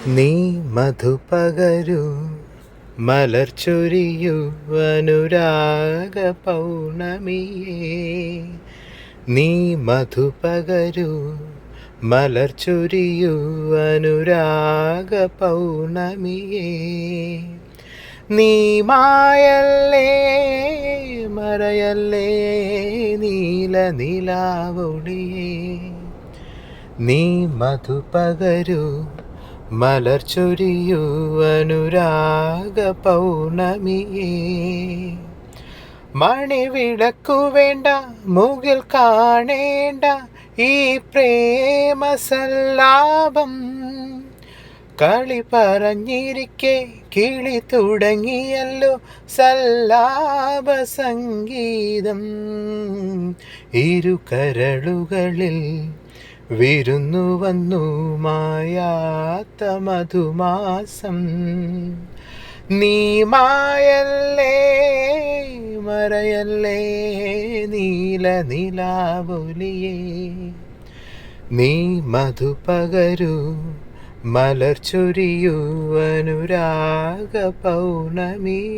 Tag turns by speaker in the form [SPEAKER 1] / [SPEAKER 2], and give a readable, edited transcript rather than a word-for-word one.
[SPEAKER 1] നീ മധുപകരു മലർച്ചൊരിയു അനുരാഗ പൗർണമിയേ. നീ മധുപകരു മലർച്ചൊരിയു അനുരാഗ പൗർണമിയേ. നീ മായല്ലേ മറയല്ലേ നീല നിലാവൊളിയേ. നീ മധുപകരു മലർച്ചൊരിയു അനുരാഗ പൗർണമിയേ. മണിവിളക്കു വേണ്ട മുകിൽ കാണേണ്ട ഈ പ്രേമ സല്ലാപം. കളി പറഞ്ഞിരിക്കെ കിളി തുടങ്ങിയല്ലോ സല്ലാപ സംഗീതം. ഇരു കരളുകളിൽ വിരുന്നു വന്നു മായാത്ത മധുമാസം. നീ മായല്ലേ മറയല്ലേ നീല നിലാവൊലിയേ. നീ മധുപകരു മലർച്ചൊരിയു അനുരാഗ പൗർണമിയേ.